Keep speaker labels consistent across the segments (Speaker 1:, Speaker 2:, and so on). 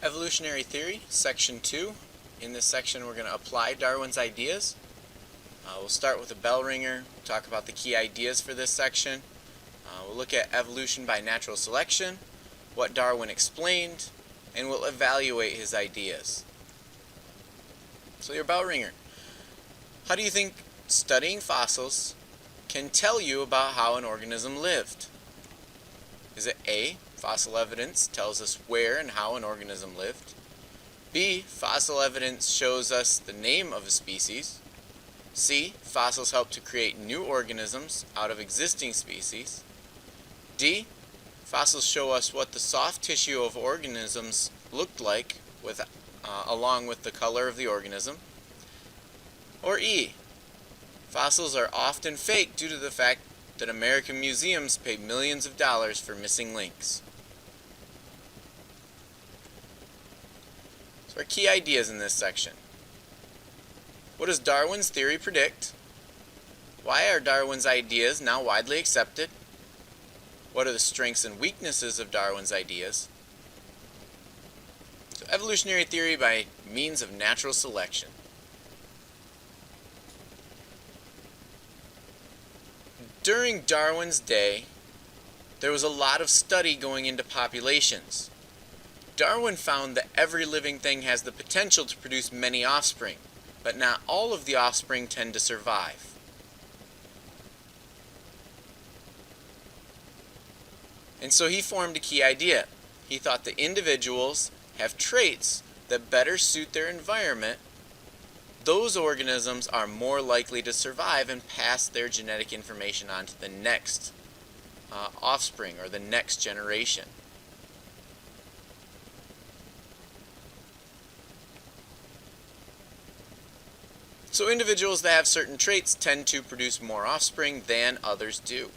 Speaker 1: Evolutionary Theory, Section 2. In this section we're going to apply Darwin's ideas. We'll start with a bell ringer, talk about the key ideas for this section. We'll look at evolution by natural selection, what Darwin explained, and we'll evaluate his ideas. So your bell ringer. How do you think studying fossils can tell you about how an organism lived? Is it A, fossil evidence tells us where and how an organism lived? B, fossil evidence shows us the name of a species? C, fossils help to create new organisms out of existing species? D, fossils show us what the soft tissue of organisms looked like along with the color of the organism? Or E, fossils are often fake due to the fact that American museums pay millions of dollars for missing links. So our key ideas in this section. What does Darwin's theory predict? Why are Darwin's ideas now widely accepted? What are the strengths and weaknesses of Darwin's ideas? So evolutionary theory by means of natural selection. During Darwin's day, there was a lot of study going into populations. Darwin found that every living thing has the potential to produce many offspring, but not all of the offspring tend to survive. And so he formed a key idea. He thought that individuals have traits that better suit their environment. Those organisms are more likely to survive and pass their genetic information on to the next offspring or the next generation. So individuals that have certain traits tend to produce more offspring than others do.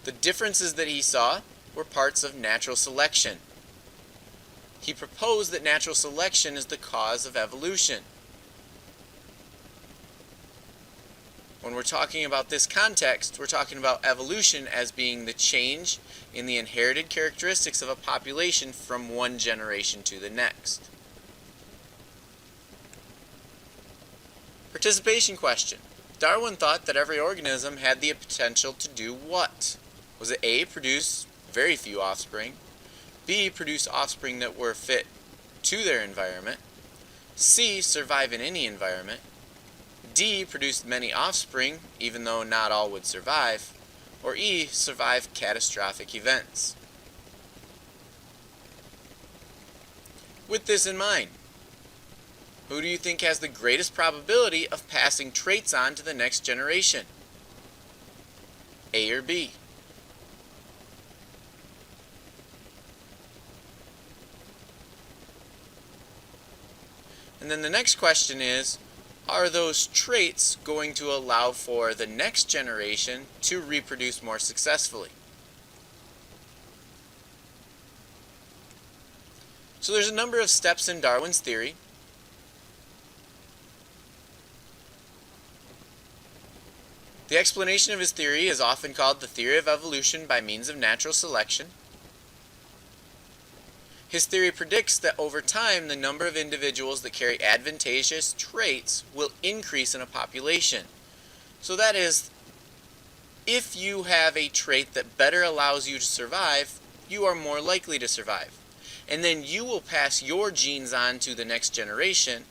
Speaker 1: The differences that he saw were parts of natural selection. He proposed that natural selection is the cause of evolution. When we're talking about this context, we're talking about evolution as being the change in the inherited characteristics of a population from one generation to the next. Participation question. Darwin thought that every organism had the potential to do what? Was it A, produce very few offspring, B, produce offspring that were fit to their environment, C, survive in any environment, D, produce many offspring even though not all would survive, or E, survive catastrophic events? With this in mind, who do you think has the greatest probability of passing traits on to the next generation? A or B? And then the next question is, are those traits going to allow for the next generation to reproduce more successfully? So there's a number of steps in Darwin's theory. The explanation of his theory is often called the theory of evolution by means of natural selection. His theory predicts that over time, the number of individuals that carry advantageous traits will increase in a population. So that is, if you have a trait that better allows you to survive, you are more likely to survive. And then you will pass your genes on to the next generation,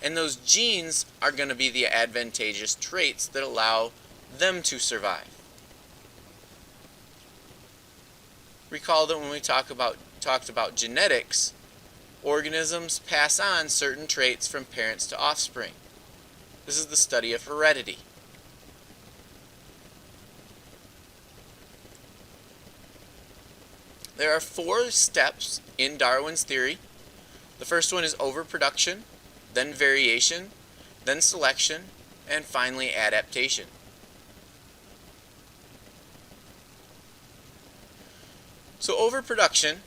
Speaker 1: and those genes are going to be the advantageous traits that allow them to survive. Recall that when we talked about genetics, organisms pass on certain traits from parents to offspring. This is the study of heredity. There are 4 steps in Darwin's theory. The first one is overproduction, then variation, then selection, and finally adaptation. So overproduction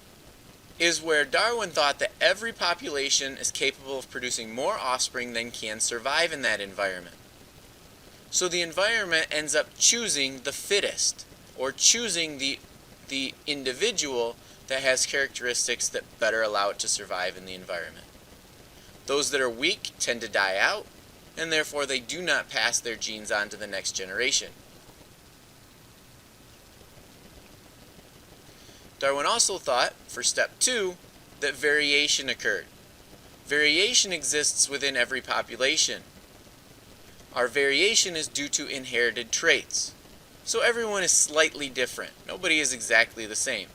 Speaker 1: is where Darwin thought that every population is capable of producing more offspring than can survive in that environment. So the environment ends up choosing the fittest, or choosing the individual that has characteristics that better allow it to survive in the environment. Those that are weak tend to die out, and therefore they do not pass their genes on to the next generation. Darwin also thought, for step 2, that variation occurred. Variation exists within every population. Our variation is due to inherited traits. So everyone is slightly different. Nobody is exactly the same.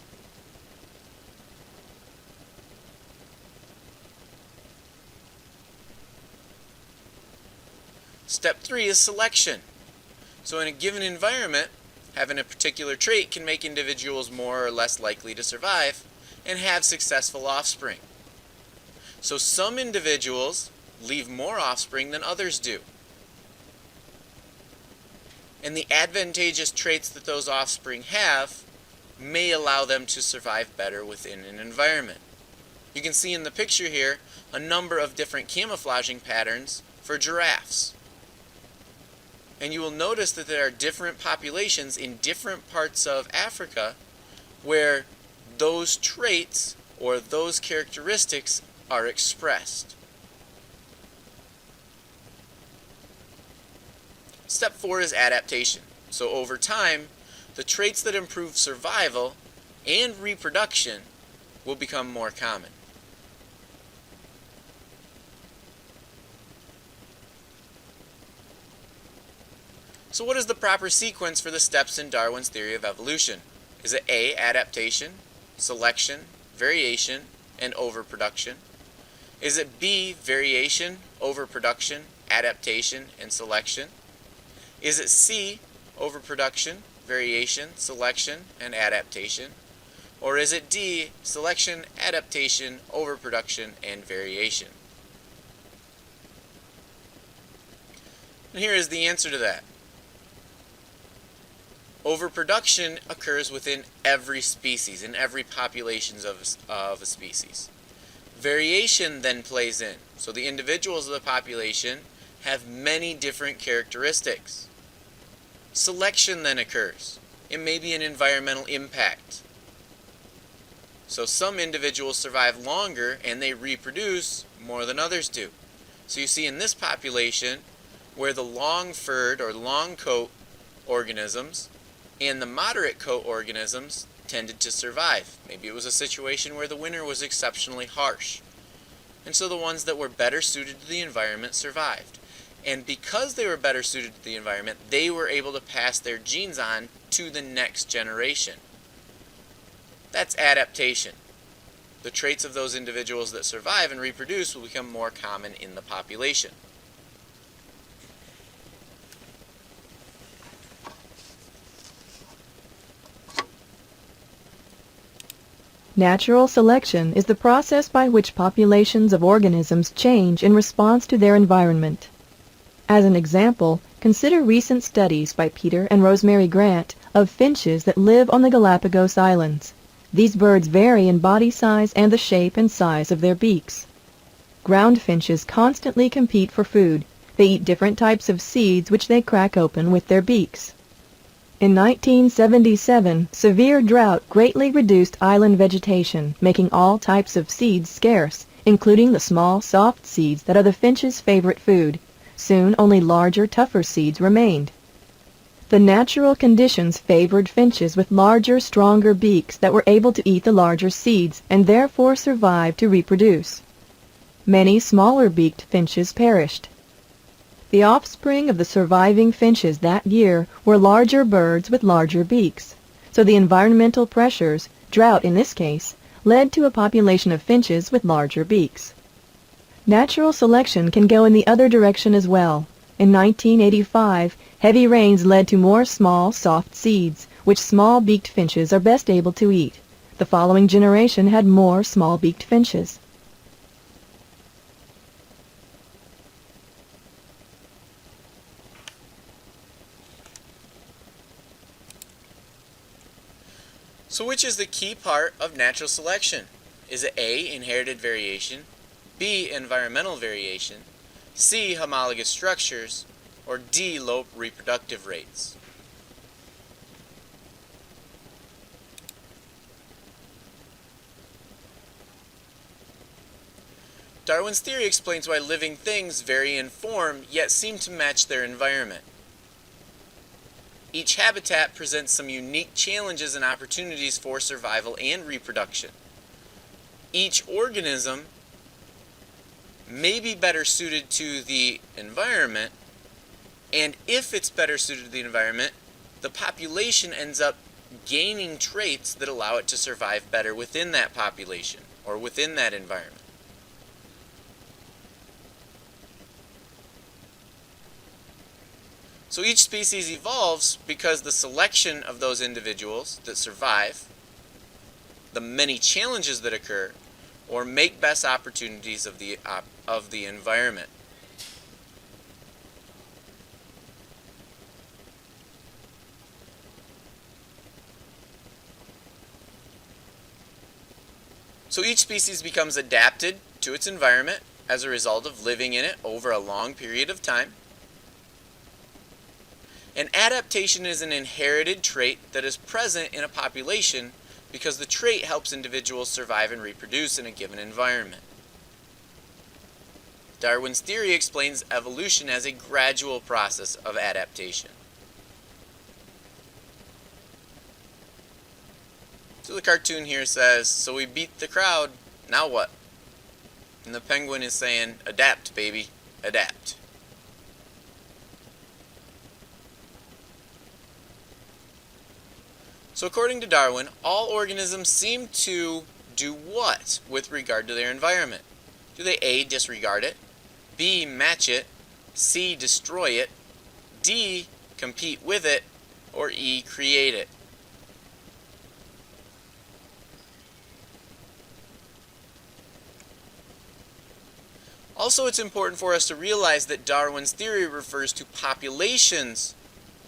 Speaker 1: Step 3 is selection. So in a given environment, having a particular trait can make individuals more or less likely to survive and have successful offspring. So some individuals leave more offspring than others do. And the advantageous traits that those offspring have may allow them to survive better within an environment. You can see in the picture here a number of different camouflaging patterns for giraffes. And you will notice that there are different populations in different parts of Africa where those traits or those characteristics are expressed. Step 4 is adaptation. So over time, the traits that improve survival and reproduction will become more common. So what is the proper sequence for the steps in Darwin's theory of evolution? Is it A, adaptation, selection, variation, and overproduction? Is it B, variation, overproduction, adaptation, and selection? Is it C, overproduction, variation, selection, and adaptation? Or is it D, selection, adaptation, overproduction, and variation? And here is the answer to that. Overproduction occurs within every species, in every population of a species. Variation then plays in. So the individuals of the population have many different characteristics. Selection then occurs. It may be an environmental impact. So some individuals survive longer and they reproduce more than others do. So you see in this population where the long-furred or long-coat organisms and the moderate coat organisms tended to survive. Maybe it was a situation where the winter was exceptionally harsh. And so the ones that were better suited to the environment survived. And because they were better suited to the environment, they were able to pass their genes on to the next generation. That's adaptation. The traits of those individuals that survive and reproduce will become more common in the population.
Speaker 2: Natural selection is the process by which populations of organisms change in response to their environment. As an example, consider recent studies by Peter and Rosemary Grant of finches that live on the Galapagos Islands. These birds vary in body size and the shape and size of their beaks. Ground finches constantly compete for food. They eat different types of seeds which they crack open with their beaks. In 1977, severe drought greatly reduced island vegetation, making all types of seeds scarce, including the small, soft seeds that are the finch's favorite food. Soon only larger, tougher seeds remained. The natural conditions favored finches with larger, stronger beaks that were able to eat the larger seeds and therefore survive to reproduce. Many smaller beaked finches perished. The offspring of the surviving finches that year were larger birds with larger beaks. So the environmental pressures, drought in this case, led to a population of finches with larger beaks. Natural selection can go in the other direction as well. In 1985, heavy rains led to more small, soft seeds, which small-beaked finches are best able to eat. The following generation had more small-beaked finches.
Speaker 1: So which is the key part of natural selection? Is it A, inherited variation, B, environmental variation, C, homologous structures, or D, low reproductive rates? Darwin's theory explains why living things vary in form yet seem to match their environment. Each habitat presents some unique challenges and opportunities for survival and reproduction. Each organism may be better suited to the environment, and if it's better suited to the environment, the population ends up gaining traits that allow it to survive better within that population or within that environment. So each species evolves because the selection of those individuals that survive, the many challenges that occur, or make best opportunities of the environment. So each species becomes adapted to its environment as a result of living in it over a long period of time. And adaptation is an inherited trait that is present in a population because the trait helps individuals survive and reproduce in a given environment. Darwin's theory explains evolution as a gradual process of adaptation. So the cartoon here says, so we beat the crowd, now what? And the penguin is saying, adapt, baby, adapt. So according to Darwin, all organisms seem to do what with regard to their environment? Do they A, disregard it, B, match it, C, destroy it, D, compete with it, or E, create it? Also, it's important for us to realize that Darwin's theory refers to populations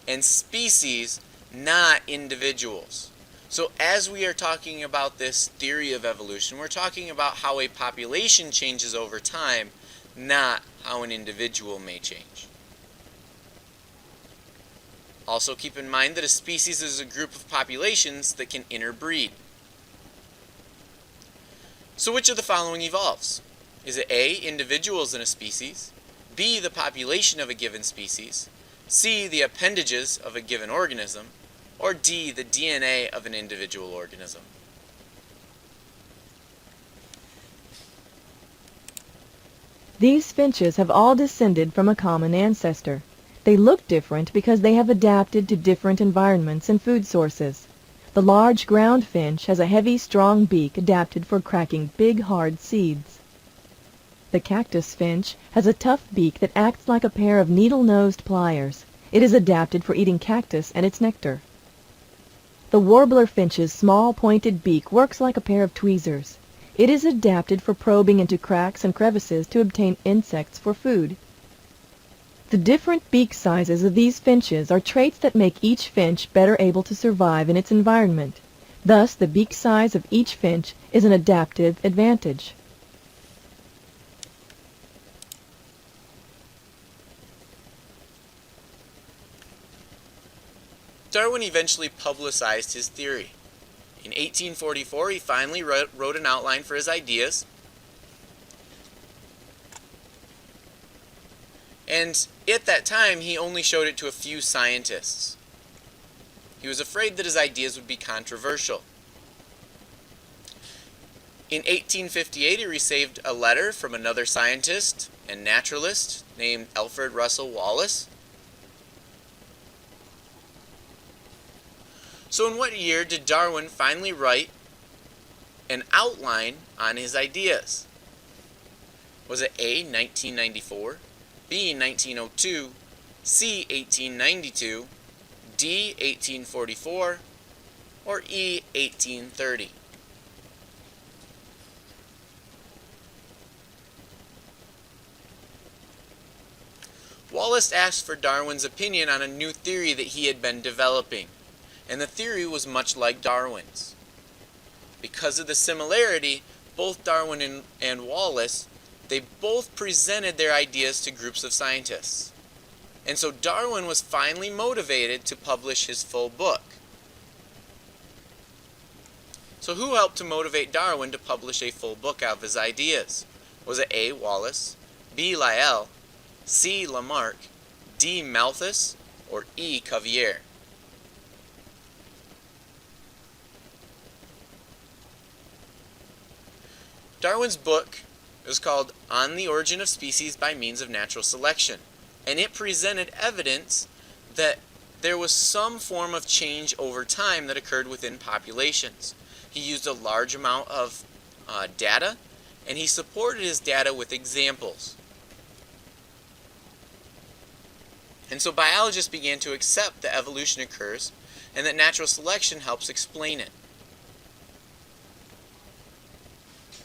Speaker 1: and species, not individuals. So as we are talking about this theory of evolution, we're talking about how a population changes over time, not how an individual may change. Also keep in mind that a species is a group of populations that can interbreed. So which of the following evolves? Is it A, individuals in a species, B, the population of a given species, C, the appendages of a given organism, or D, the DNA of an individual organism?
Speaker 2: These finches have all descended from a common ancestor. They look different because they have adapted to different environments and food sources. The large ground finch has a heavy, strong beak adapted for cracking big, hard seeds. The cactus finch has a tough beak that acts like a pair of needle-nosed pliers. It is adapted for eating cactus and its nectar. The warbler finch's small, pointed beak works like a pair of tweezers. It is adapted for probing into cracks and crevices to obtain insects for food. The different beak sizes of these finches are traits that make each finch better able to survive in its environment. Thus, the beak size of each finch is an adaptive advantage.
Speaker 1: Darwin eventually publicized his theory. In 1844, he finally wrote an outline for his ideas. And at that time, he only showed it to a few scientists. He was afraid that his ideas would be controversial. In 1858, he received a letter from another scientist and naturalist named Alfred Russel Wallace. So in what year did Darwin finally write an outline on his ideas? Was it A, 1994, B, 1902, C, 1892, D, 1844, or E, 1830? Wallace asked for Darwin's opinion on a new theory that he had been developing, and the theory was much like Darwin's. Because of the similarity, both Darwin and Wallace, they both presented their ideas to groups of scientists. And so Darwin was finally motivated to publish his full book. So who helped to motivate Darwin to publish a full book of his ideas? Was it A. Wallace, B. Lyell, C. Lamarck, D. Malthus, or E. Cuvier? Darwin's book is called On the Origin of Species by Means of Natural Selection, and it presented evidence that there was some form of change over time that occurred within populations. He used a large amount of data, and he supported his data with examples. And so biologists began to accept that evolution occurs and that natural selection helps explain it.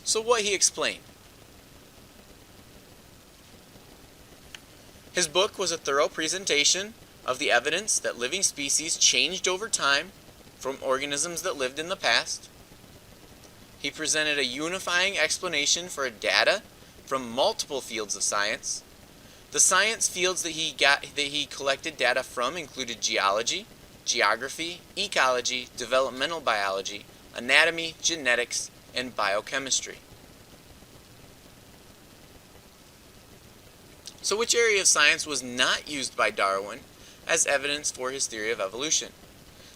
Speaker 1: So what he explained? His book was a thorough presentation of the evidence that living species changed over time from organisms that lived in the past. He presented a unifying explanation for data from multiple fields of science. The science fields that he collected data from included geology, geography, ecology, developmental biology, anatomy, genetics, and biochemistry. So which area of science was not used by Darwin as evidence for his theory of evolution?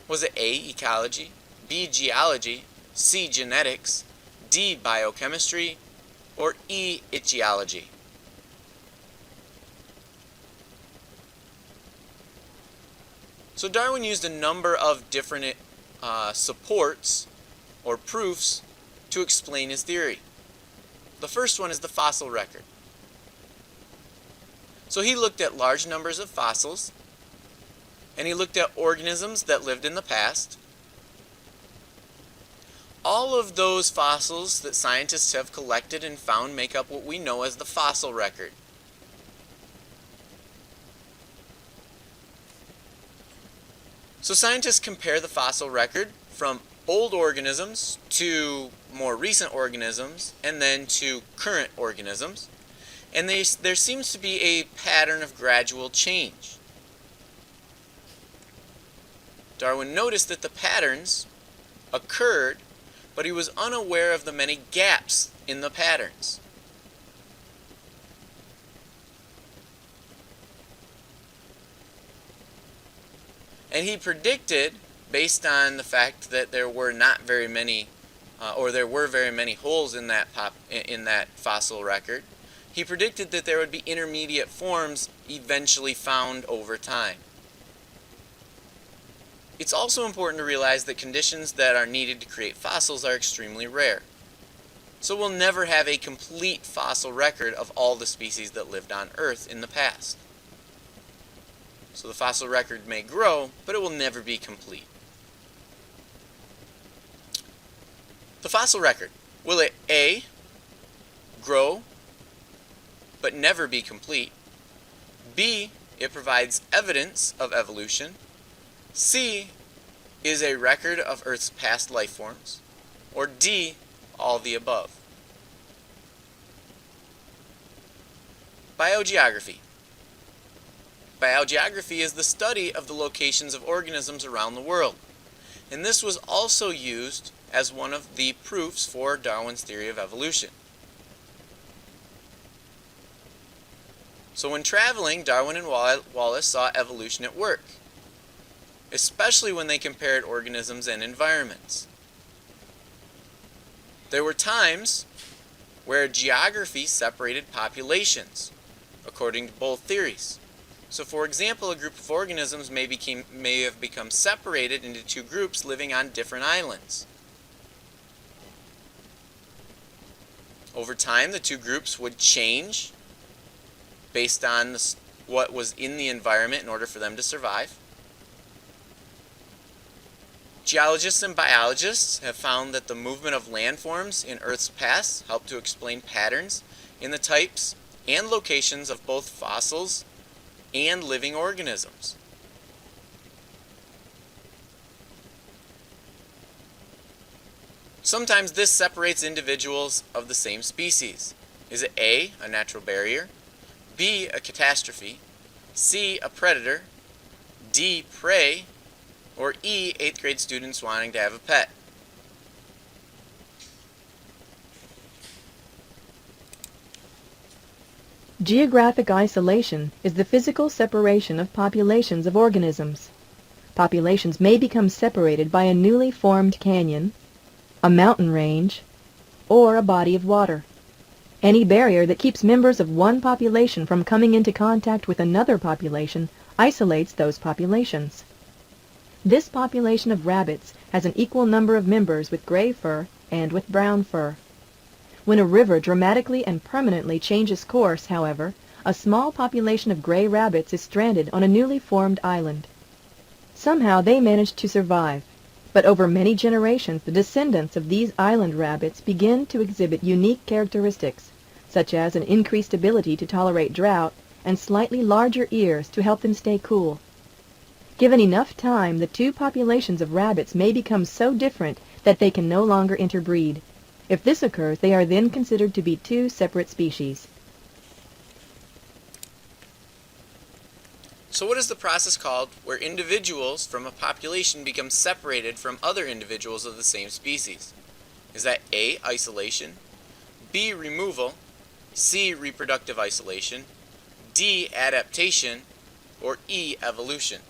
Speaker 1: Was it A. ecology, B. geology, C. genetics, D. biochemistry, or E. ichthyology? So Darwin used a number of different supports or proofs to explain his theory. The first one is the fossil record. So he looked at large numbers of fossils, and he looked at organisms that lived in the past. All of those fossils that scientists have collected and found make up what we know as the fossil record. So scientists compare the fossil record from old organisms to more recent organisms and then to current organisms. And there seems to be a pattern of gradual change. Darwin noticed that the patterns occurred, but he was unaware of the many gaps in the patterns. And he predicted, based on the fact that there were not very many, or there were very many holes in that fossil record, he predicted that there would be intermediate forms eventually found over time. It's also important to realize that conditions that are needed to create fossils are extremely rare. So we'll never have a complete fossil record of all the species that lived on Earth in the past. So the fossil record may grow, but it will never be complete. The fossil record, will it A, grow, but never be complete? B, it provides evidence of evolution. C, is a record of Earth's past life forms. Or D, all the above. Biogeography. Biogeography is the study of the locations of organisms around the world. And this was also used as one of the proofs for Darwin's theory of evolution. So when traveling, Darwin and Wallace saw evolution at work, especially when they compared organisms and environments. There were times where geography separated populations, according to both theories. So for example, a group of organisms may have become separated into two groups living on different islands. Over time, the two groups would change based on what was in the environment in order for them to survive. Geologists and biologists have found that the movement of landforms in Earth's past help to explain patterns in the types and locations of both fossils and living organisms. Sometimes this separates individuals of the same species. Is it A, a natural barrier, B, a catastrophe, C, a predator, D, prey, or E, 8th grade students wanting to have a pet?
Speaker 2: Geographic isolation is the physical separation of populations of organisms. Populations may become separated by a newly formed canyon, a mountain range, or a body of water. Any barrier that keeps members of one population from coming into contact with another population isolates those populations. This population of rabbits has an equal number of members with gray fur and with brown fur. When a river dramatically and permanently changes course, however, a small population of gray rabbits is stranded on a newly formed island. Somehow they manage to survive, but over many generations the descendants of these island rabbits begin to exhibit unique characteristics, such as an increased ability to tolerate drought and slightly larger ears to help them stay cool. Given enough time, the two populations of rabbits may become so different that they can no longer interbreed. If this occurs, they are then considered to be two separate species.
Speaker 1: So what is the process called where individuals from a population become separated from other individuals of the same species? Is that A, isolation, B, removal, C, reproductive isolation, D, adaptation, or E, evolution?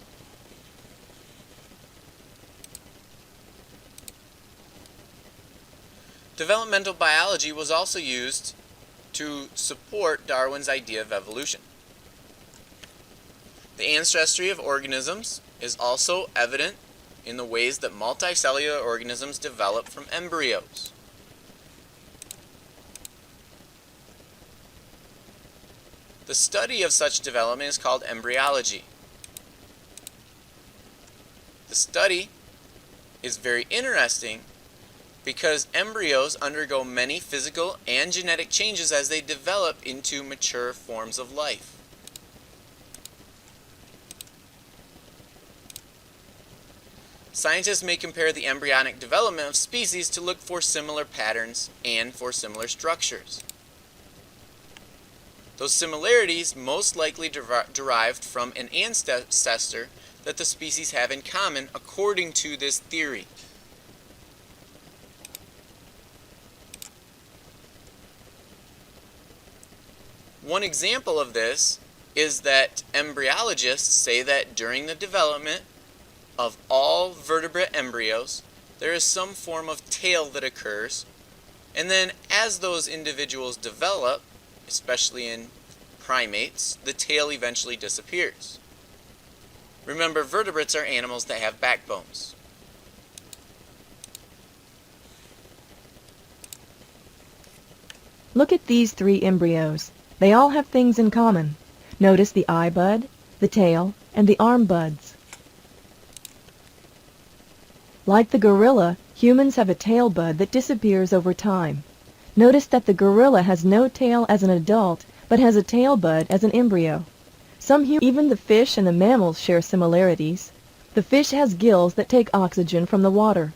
Speaker 1: Developmental biology was also used to support Darwin's idea of evolution. The ancestry of organisms is also evident in the ways that multicellular organisms develop from embryos. The study of such development is called embryology. The study is very interesting because embryos undergo many physical and genetic changes as they develop into mature forms of life. Scientists may compare the embryonic development of species to look for similar patterns and for similar structures. Those similarities most likely derived from an ancestor that the species have in common according to this theory. One example of this is that embryologists say that during the development of all vertebrate embryos, there is some form of tail that occurs, and then as those individuals develop, especially in primates, the tail eventually disappears. Remember, vertebrates are animals that have backbones.
Speaker 2: Look at these three embryos. They all have things in common. Notice the eye bud, the tail, and the arm buds. Like the gorilla, humans have a tail bud that disappears over time. Notice that the gorilla has no tail as an adult, but has a tail bud as an embryo. Even the fish and the mammals share similarities. The fish has gills that take oxygen from the water.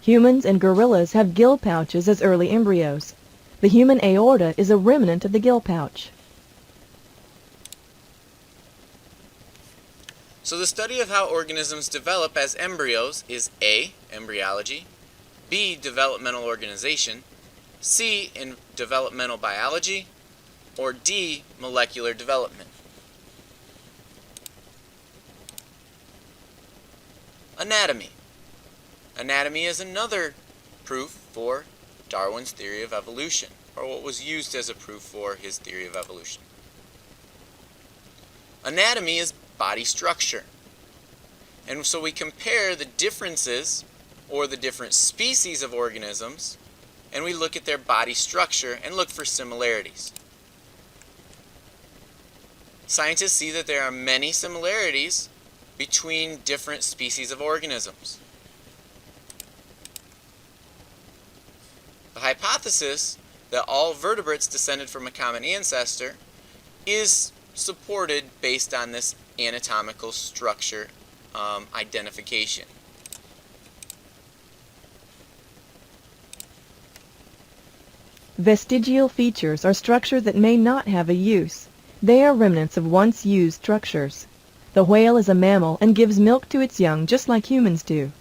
Speaker 2: Humans and gorillas have gill pouches as early embryos. The human aorta is a remnant of the gill pouch.
Speaker 1: So the study of how organisms develop as embryos is A, embryology, B, developmental organization, C, in developmental biology, or D, molecular development. Anatomy. Anatomy is another proof for Darwin's theory of evolution, or what was used as a proof for his theory of evolution. Anatomy is body structure. And so we compare the differences, or the different species of organisms, and we look at their body structure and look for similarities. Scientists see that there are many similarities between different species of organisms. The hypothesis that all vertebrates descended from a common ancestor is supported based on this anatomical structure identification.
Speaker 2: Vestigial features are structures that may not have a use. They are remnants of once used structures. The whale is a mammal and gives milk to its young just like humans do.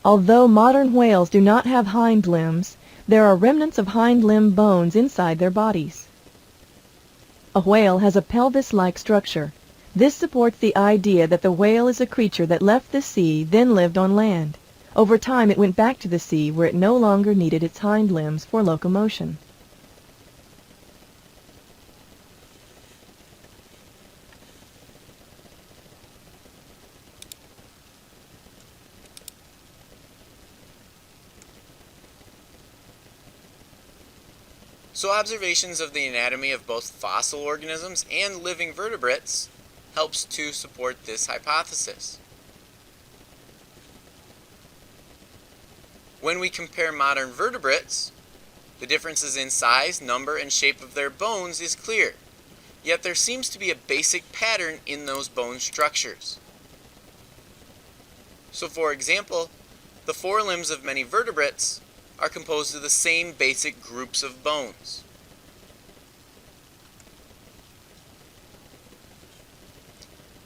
Speaker 2: Although modern whales do not have hind limbs, there are remnants of hind limb bones inside their bodies. A whale has a pelvis-like structure. This supports the idea that the whale is a creature that left the sea, then lived on land. Over time it went back to the sea where it no longer needed its hind limbs for locomotion.
Speaker 1: So observations of the anatomy of both fossil organisms and living vertebrates helps to support this hypothesis. When we compare modern vertebrates, the differences in size, number, and shape of their bones is clear, yet there seems to be a basic pattern in those bone structures. So for example, the forelimbs of many vertebrates are composed of the same basic groups of bones.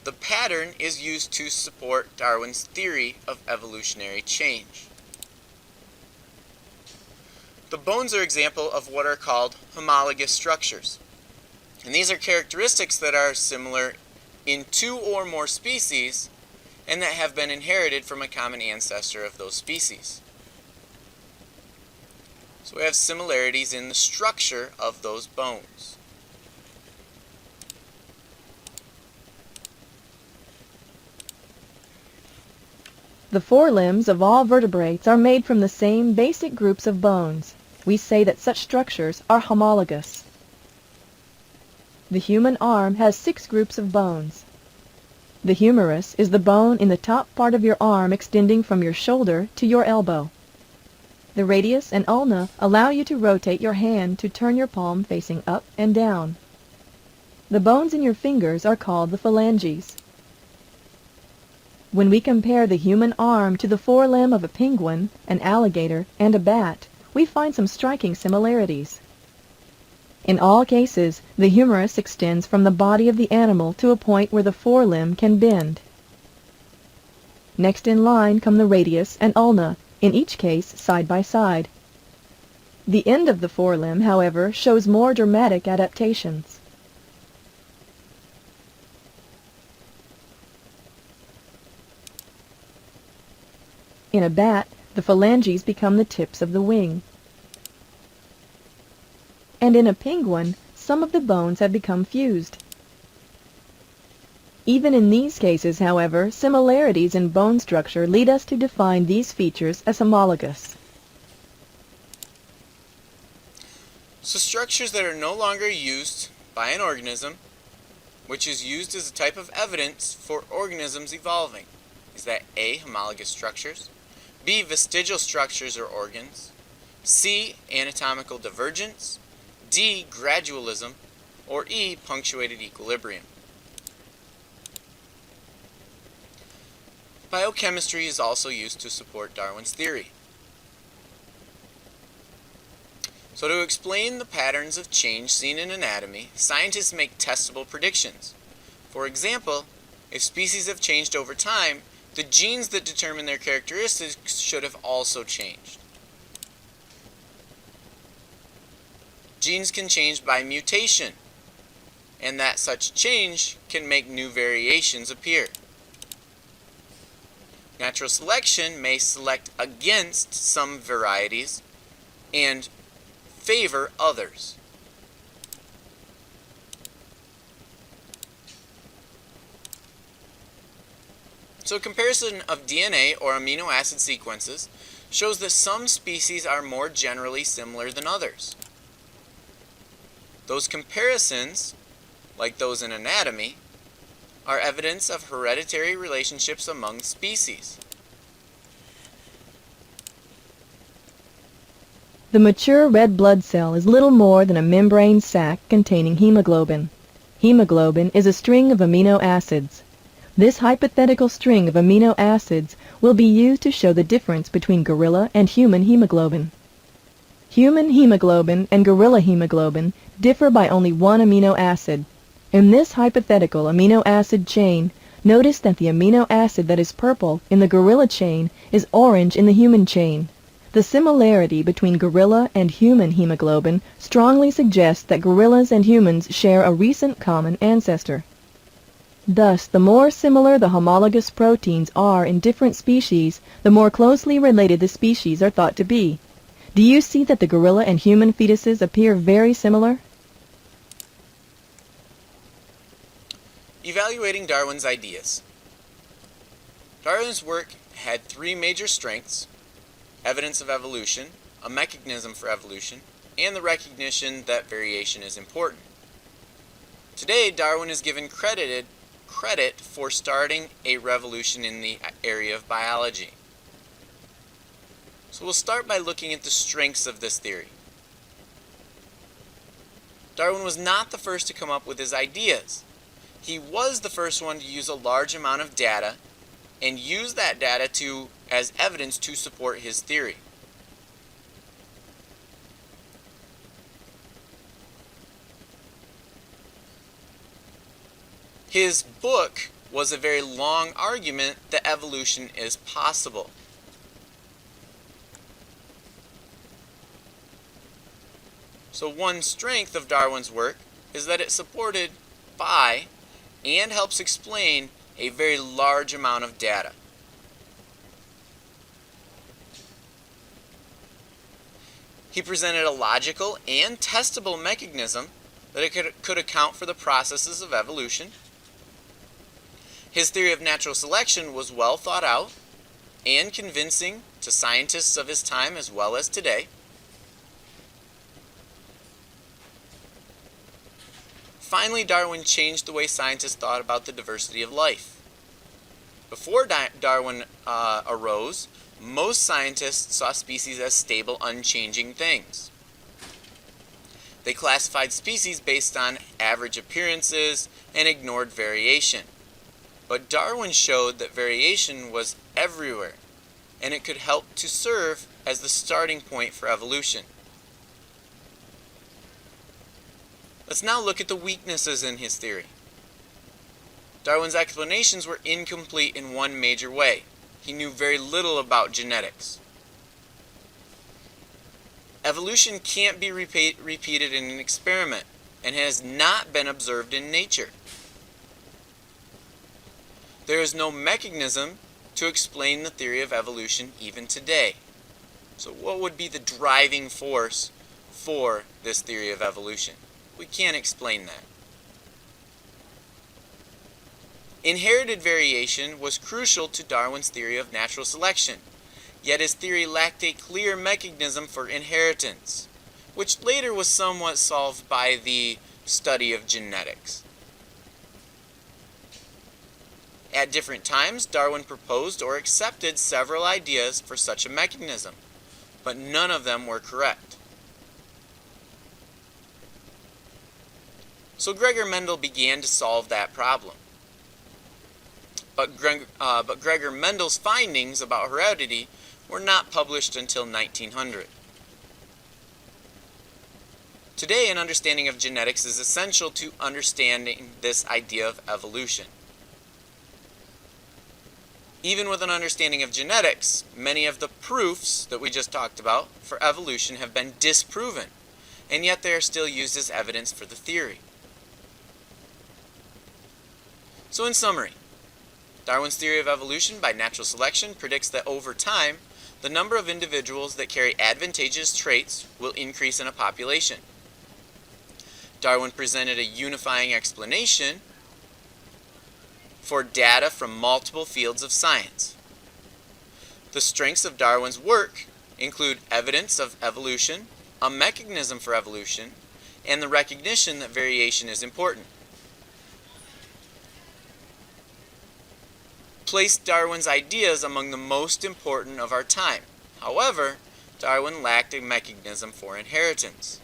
Speaker 1: The pattern is used to support Darwin's theory of evolutionary change. The bones are an example of what are called homologous structures. And these are characteristics that are similar in two or more species and that have been inherited from a common ancestor of those species. So we have similarities in the structure of those bones.
Speaker 2: The forelimbs of all vertebrates are made from the same basic groups of bones. We say that such structures are homologous. The human arm has 6 groups of bones. The humerus is the bone in the top part of your arm extending from your shoulder to your elbow. The radius and ulna allow you to rotate your hand to turn your palm facing up and down. The bones in your fingers are called the phalanges. When we compare the human arm to the forelimb of a penguin, an alligator, and a bat, we find some striking similarities. In all cases, the humerus extends from the body of the animal to a point where the forelimb can bend. Next in line come the radius and ulna, in each case side by side. The end of the forelimb, however, shows more dramatic adaptations. In a bat, the phalanges become the tips of the wing. And in a penguin, some of the bones have become fused. Even in these cases, however, similarities in bone structure lead us to define these features as homologous.
Speaker 1: So structures that are no longer used by an organism, which is used as a type of evidence for organisms evolving, is that A, homologous structures, B, vestigial structures or organs, C, anatomical divergence, D, gradualism, or E, punctuated equilibrium. Biochemistry is also used to support Darwin's theory. So to explain the patterns of change seen in anatomy, scientists make testable predictions. For example, if species have changed over time, the genes that determine their characteristics should have also changed. Genes can change by mutation, and that such change can make new variations appear. Natural selection may select against some varieties and favor others. So a comparison of DNA or amino acid sequences shows that some species are more generally similar than others. Those comparisons, like those in anatomy, are evidence of hereditary relationships among species.
Speaker 2: The mature red blood cell is little more than a membrane sac containing hemoglobin. Hemoglobin is a string of amino acids. This hypothetical string of amino acids will be used to show the difference between gorilla and human hemoglobin. Human hemoglobin and gorilla hemoglobin differ by only one amino acid. In this hypothetical amino acid chain, notice that the amino acid that is purple in the gorilla chain is orange in the human chain. The similarity between gorilla and human hemoglobin strongly suggests that gorillas and humans share a recent common ancestor. Thus, the more similar the homologous proteins are in different species, the more closely related the species are thought to be. Do you see that the gorilla and human fetuses appear very similar?
Speaker 1: Evaluating Darwin's ideas. Darwin's work had three major strengths: evidence of evolution, a mechanism for evolution, and the recognition that variation is important. Today, Darwin is given credit for starting a revolution in the area of biology. So we'll start by looking at the strengths of this theory. Darwin was not the first to come up with his ideas. He was the first one to use a large amount of data and use that data as evidence to support his theory. His book was a very long argument that evolution is possible. So one strength of Darwin's work is that it's supported by and helps explain a very large amount of data. He presented a logical and testable mechanism that it could account for the processes of evolution. His theory of natural selection was well thought out and convincing to scientists of his time as well as today. Finally, Darwin changed the way scientists thought about the diversity of life. Before Darwin arose, most scientists saw species as stable, unchanging things. They classified species based on average appearances and ignored variation. But Darwin showed that variation was everywhere, and it could help to serve as the starting point for evolution. Let's now look at the weaknesses in his theory. Darwin's explanations were incomplete in one major way. He knew very little about genetics. Evolution can't be repeated in an experiment and has not been observed in nature. There is no mechanism to explain the theory of evolution even today. So what would be the driving force for this theory of evolution? We can't explain that. Inherited variation was crucial to Darwin's theory of natural selection, yet his theory lacked a clear mechanism for inheritance, which later was somewhat solved by the study of genetics. At different times, Darwin proposed or accepted several ideas for such a mechanism, but none of them were correct. So Gregor Mendel began to solve that problem. But Gregor Mendel's findings about heredity were not published until 1900. Today, an understanding of genetics is essential to understanding this idea of evolution. Even with an understanding of genetics, many of the proofs that we just talked about for evolution have been disproven, and yet they are still used as evidence for the theory. So in summary, Darwin's theory of evolution by natural selection predicts that over time, the number of individuals that carry advantageous traits will increase in a population. Darwin presented a unifying explanation for data from multiple fields of science. The strengths of Darwin's work include evidence of evolution, a mechanism for evolution, and the recognition that variation is important. Placed Darwin's ideas among the most important of our time. However, Darwin lacked a mechanism for inheritance.